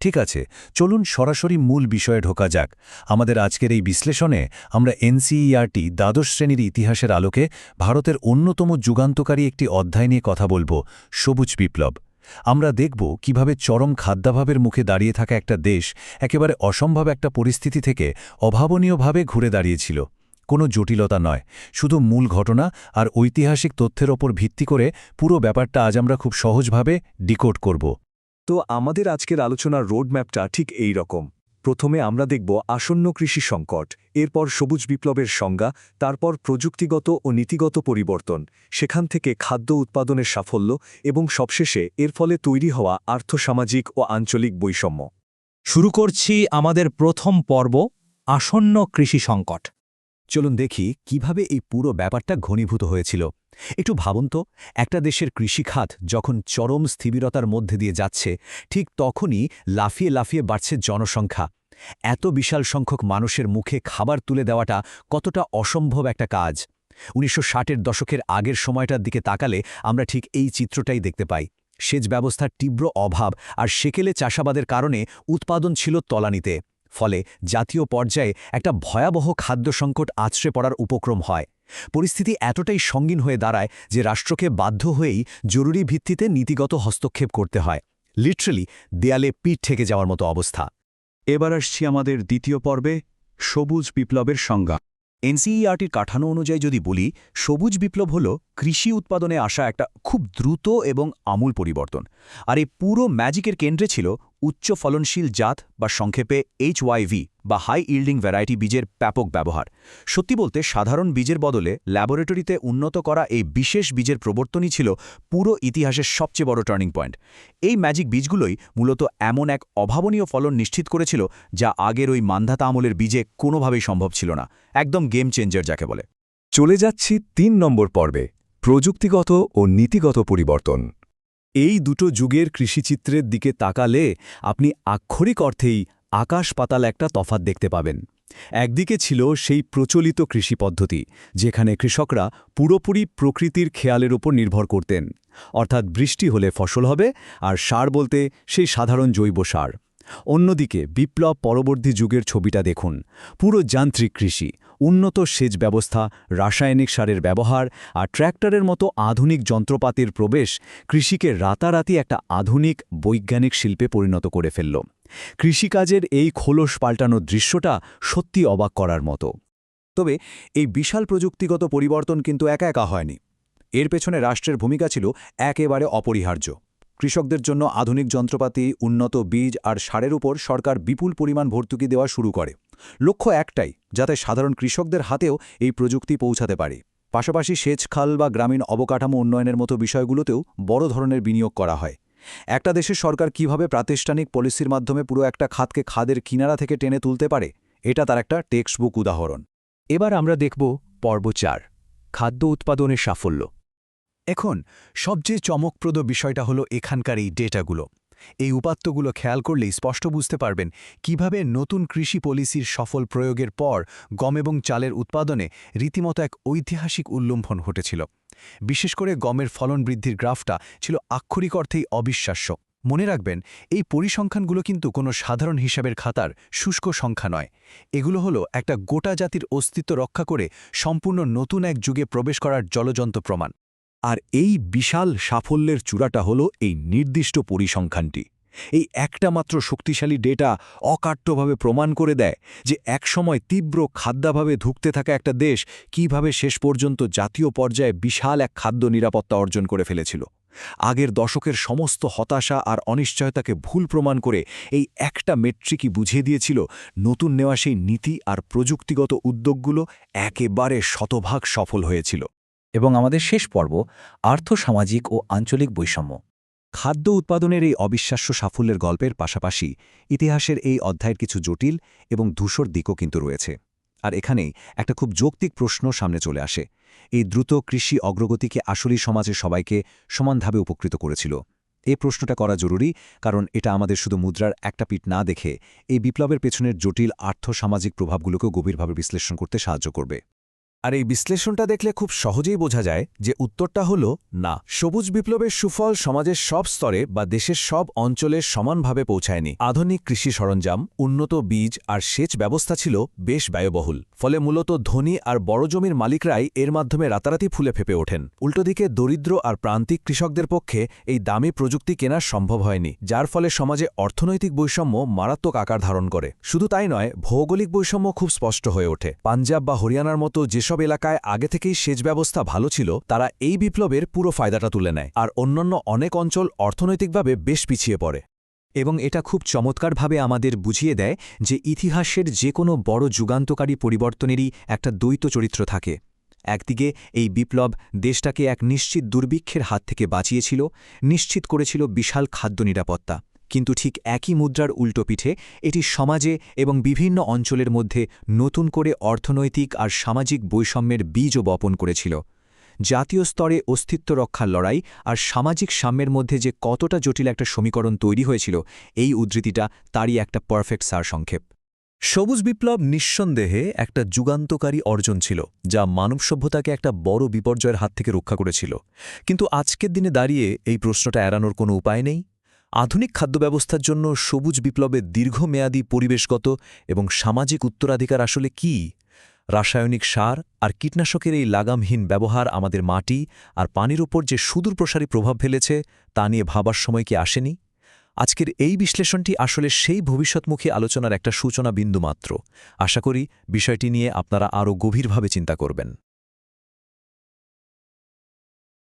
ঠিক আছে, চলুন সরাসরি মূল বিষয়ে ঢোকা যাক। আমাদের আজকের এই বিশ্লেষণে আমরা এনসিইআরটি দ্বাদশ শ্রেণীর ইতিহাসের আলোকে ভারতের অন্যতম যুগান্তকারী একটি অধ্যায় নিয়ে কথা বলবো, সবুজ বিপ্লব। আমরা দেখব কিভাবে চরম খাদ্যাভাবের মুখে দাঁড়িয়ে থাকা একটা দেশ একেবারে অসম্ভব একটা পরিস্থিতি থেকে অভাবনীয়ভাবে ঘুরে দাঁড়িয়েছিল। কোনো জটিলতা নয়, শুধু মূল ঘটনা আর ঐতিহাসিক তথ্যের ওপর ভিত্তি করে পুরো ব্যাপারটা আজ আমরা খুব সহজভাবে ডিকোড করব। তো আমাদের আজকের আলোচনার রোডম্যাপটা ঠিক এই রকম। প্রথমে আমরা দেখব আসন্ন কৃষি সংকট, এরপর সবুজ বিপ্লবের সংজ্ঞা, তারপর প্রযুক্তিগত ও নীতিগত পরিবর্তন, সেখান থেকে খাদ্য উৎপাদনের সাফল্য এবং সবশেষে এর ফলে তৈরি হওয়া আর্থসামাজিক ও আঞ্চলিক বৈষম্য। শুরু করছি আমাদের প্রথম পর্ব, আসন্ন কৃষি সংকট। চলুন দেখি কিভাবে এই পুরো ব্যাপারটা ঘনীভূত হয়েছিল। একটু ভাবুন তো, একটা দেশের কৃষিখাত যখন চরম স্থিবিরতার মধ্যে দিয়ে যাচ্ছে, ঠিক তখনই লাফিয়ে লাফিয়ে বাড়ছে জনসংখ্যা। এত বিশাল সংখ্যক মানুষের মুখে খাবার তুলে দেওয়াটা কতটা অসম্ভব একটা কাজ। ১৯৬০-এর দশকের আগের সময়টার দিকে তাকালে আমরা ঠিক এই চিত্রটাই দেখতে পাই। সেচ ব্যবস্থার তীব্র অভাব আর সেকেলে চাষাবাদের কারণে উৎপাদন ছিল তলানিতে। ফলে জাতীয় পর্যায়ে একটা ভয়াবহ খাদ্য সংকট আছড়ে পড়ার উপক্রম হয়। পরিস্থিতি এতটাই সঙ্গীন হয়ে দাঁড়ায় যে রাষ্ট্রকে বাধ্য হয়েই জরুরি ভিত্তিতে নীতিগত হস্তক্ষেপ করতে হয়। লিটারালি দেয়ালে পিঠ ঠেকে যাওয়ার মতো অবস্থা। এবার আসছি আমাদের দ্বিতীয় পর্বে, সবুজ বিপ্লবের সংজ্ঞা। এনসিইআরটির কাঠামো অনুযায়ী যদি বলি, সবুজ বিপ্লব হল কৃষি উৎপাদনে আসা একটা খুব দ্রুত এবং আমূল পরিবর্তন। আর এই পুরো ম্যাজিকের কেন্দ্রে ছিল উচ্চ ফলনশীল জাত বা সংক্ষেপে HYV বা হাই ইল্ডিং ভ্যারাইটি বীজের ব্যাপক ব্যবহার। সত্যি বলতে সাধারণ বীজের বদলে ল্যাবরেটরিতে উন্নত করা এই বিশেষ বীজের প্রবর্তনই ছিল পুরো ইতিহাসের সবচেয়ে বড় টার্নিং পয়েন্ট। এই ম্যাজিক বীজগুলোই মূলত এমন এক অভাবনীয় ফলন নিশ্চিত করেছিল যা আগের ওই মান্ধাতা আমলের বীজে কোনোভাবেই সম্ভব ছিল না। একদম গেম চেঞ্জার যাকে বলে। চলে যাচ্ছি ৩ নম্বর পর্বে, প্রযুক্তিগত ও নীতিগত পরিবর্তন। এই দুটো যুগের কৃষিচিত্রের দিকে তাকালে আপনি আক্ষরিক অর্থেই আকাশ পাতাল একটা তফাৎ দেখতে পাবেন। একদিকে ছিল সেই প্রচলিত কৃষি পদ্ধতি, যেখানে কৃষকরা পুরোপুরি প্রকৃতির খেয়ালের উপর নির্ভর করতেন। অর্থাৎ বৃষ্টি হলে ফসল হবে, আর সার বলতে সেই সাধারণ জৈব সার। অন্যদিকে বিপ্লব পরবর্তী যুগের ছবিটা দেখুন। পুরো যান্ত্রিক কৃষি, উন্নত সেচ ব্যবস্থা, রাসায়নিক সারের ব্যবহার আর ট্র্যাক্টরের মতো আধুনিক যন্ত্রপাতির প্রবেশ কৃষিকে রাতারাতি একটা আধুনিক বৈজ্ঞানিক শিল্পে পরিণত করে ফেলল। কৃষিকাজের এই খোলস পাল্টানোর দৃশ্যটা সত্যি অবাক করার মতো। তবে এই বিশাল প্রযুক্তিগত পরিবর্তন কিন্তু একা একা হয়নি। এর পেছনে রাষ্ট্রের ভূমিকা ছিল একেবারে অপরিহার্য। কৃষকদের জন্য আধুনিক যন্ত্রপাতি, উন্নত বীজ আর সারের উপর সরকার বিপুল পরিমাণ ভর্তুকি দেওয়া শুরু করে। লক্ষ্য একটাই, যাতে সাধারণ কৃষকদের হাতেও এই প্রযুক্তি পৌঁছাতে পারে। পাশাপাশি সেচ খাল বা গ্রামীণ অবকাঠামো উন্নয়নের মতো বিষয়গুলোতেও বড় ধরনের বিনিয়োগ করা হয়। একটা দেশের সরকার কিভাবে প্রাতিষ্ঠানিক পলিসির মাধ্যমে পুরো একটা খাতকে খাদের কিনারা থেকে টেনে তুলতে পারে, এটা তার একটা টেক্সটবুক উদাহরণ। এবার আমরা দেখব পর্ব ৪, খাদ্য উৎপাদনের সাফল্য। এখন সবচেয়ে চমকপ্রদ বিষয়টা হলো এখানকার এই ডেটাগুলো। এই উপাত্তগুলো খেয়াল করলেই স্পষ্ট বুঝতে পারবেন কিভাবে নতুন কৃষি পলিসির সফল প্রয়োগের পর গম এবং চালের উৎপাদনে রীতিমতো এক ঐতিহাসিক উল্লম্ফন ঘটেছিল। বিশেষ করে গমের ফলন বৃদ্ধির গ্রাফটা ছিল আক্ষরিক অর্থেই অবিশ্বাস্য। মনে রাখবেন, এই পরিসংখ্যানগুলো কিন্তু কোনো সাধারণ হিসাবের খাতার শুষ্ক সংখ্যা নয়। এগুলো হলো একটা গোটা জাতির অস্তিত্ব রক্ষা করে সম্পূর্ণ নতুন এক যুগে প্রবেশ করার জ্বলজ্বন্ত প্রমাণ। আর এই বিশাল সাফল্যের চূড়াটা হলো এই নির্দিষ্ট পরিসংখ্যানটি। এই একটা মাত্র শক্তিশালী ডেটা অকাট্যভাবে প্রমাণ করে দেয় যে একসময় তীব্র খাদ্যাভাবে ধুঁকতে থাকা একটা দেশ কিভাবে শেষ পর্যন্ত জাতীয় পর্যায়ে বিশাল এক খাদ্য নিরাপত্তা অর্জন করে ফেলেছিল। আগের দশকের সমস্ত হতাশা আর অনিশ্চয়তাকে ভুল প্রমাণ করে এই একটা মেট্রিকই বুঝিয়ে দিয়েছিল নতুন নেওয়া সেই নীতি আর প্রযুক্তিগত উদ্যোগগুলো একেবারে শতভাগ সফল হয়েছিল। এবং আমাদের শেষ পর্ব, আর্থসামাজিক ও আঞ্চলিক বৈষম্য। খাদ্য উৎপাদনের এই অবিশ্বাস্য সাফল্যের গল্পের পাশাপাশি ইতিহাসের এই অধ্যায়ের কিছু জটিল এবং ধূসর দিকও কিন্তু রয়েছে। আর এখানেই একটা খুব যৌক্তিক প্রশ্ন সামনে চলে আসে। এই দ্রুত কৃষি অগ্রগতিকে আসলেই সমাজের সবাইকে সমানভাবে উপকৃত করেছিল? এই প্রশ্নটা করা জরুরি, কারণ এটা আমাদের শুধু মুদ্রার একটা পিঠ না দেখে এই বিপ্লবের পেছনের জটিল আর্থসামাজিক প্রভাবগুলোকেও গভীরভাবে বিশ্লেষণ করতে সাহায্য করবে। আর এই বিশ্লেষণটা দেখলে খুব সহজেই বোঝা যায় যে উত্তরটা হলো না। সবুজ বিপ্লবের সুফল সমাজের সব স্তরে বা দেশের সব অঞ্চলে সমানভাবে পৌঁছায়নি। আধুনিক কৃষি সরঞ্জাম, উন্নত বীজ আর সেচ ব্যবস্থা ছিল বেশ ব্যয়বহুল। ফলে মূলত ধনী আর বড় জমির মালিকরাই এর মাধ্যমে রাতারাতি ফুলে ফেপে ওঠেন। উল্টোদিকে দরিদ্র আর প্রান্তিক কৃষকদের পক্ষে এই দামি প্রযুক্তি কেনা সম্ভব হয়নি, যার ফলে সমাজে অর্থনৈতিক বৈষম্য মারাত্মক আকার ধারণ করে। শুধু তাই নয়, ভৌগোলিক বৈষম্য খুব স্পষ্ট হয়ে ওঠে। পাঞ্জাব বা হরিয়ানার মতো যেসব এলাকায় আগে থেকেই সেচ ব্যবস্থা ভালো ছিল, তারা এই বিপ্লবের পুরো ফায়দাটা তুলে নেয়, আর অন্যান্য অনেক অঞ্চল অর্থনৈতিকভাবে বেশ পিছিয়ে পড়ে। এবং এটা খুব চমৎকারভাবে আমাদের বুঝিয়ে দেয় যে ইতিহাসের যে কোনো বড় যুগান্তকারী পরিবর্তনেরই একটা দ্বৈত চরিত্র থাকে। একদিকে এই বিপ্লব দেশটাকে এক নিশ্চিত দুর্ভিক্ষের হাত থেকে বাঁচিয়েছিল, নিশ্চিত করেছিল বিশাল খাদ্য নিরাপত্তা, কিন্তু ঠিক একই মুদ্রার উল্টো পিঠে এটি সমাজে এবং বিভিন্ন অঞ্চলের মধ্যে নতুন করে অর্থনৈতিক আর সামাজিক বৈষম্যের বীজও বপন করেছিল। জাতীয় স্তরে অস্তিত্ব রক্ষার লড়াই আর সামাজিক সাম্যের মধ্যে যে কতটা জটিল একটা সমীকরণ তৈরি হয়েছিল, এই উদ্ধৃতিটা তারই একটা পারফেক্ট সারসংক্ষেপ। সবুজ বিপ্লব নিঃসন্দেহে একটা যুগান্তকারী অর্জন ছিল, যা মানব সভ্যতাকে একটা বড় বিপর্যয়ের হাত থেকে রক্ষা করেছিল। কিন্তু আজকের দিনে দাঁড়িয়ে এই প্রশ্নটা এড়ানোর কোনো উপায় নেই। আধুনিক খাদ্য ব্যবস্থার জন্য সবুজ বিপ্লবের দীর্ঘমেয়াদী পরিবেশগত এবং সামাজিক উত্তরাধিকার আসলে কী? রাসায়নিক সার আর কীটনাশকের এই লাগামহীন ব্যবহার আমাদের মাটি আর পানির ওপর যে সুদূরপ্রসারী প্রভাব ফেলেছে, তা নিয়ে ভাবার সময় কি আসেনি? আজকের এই বিশ্লেষণটি আসলে সেই ভবিষ্যৎমুখী আলোচনার একটা সূচনা বিন্দু মাত্র। আশা করি বিষয়টি নিয়ে আপনারা আরও গভীরভাবে চিন্তা করবেন।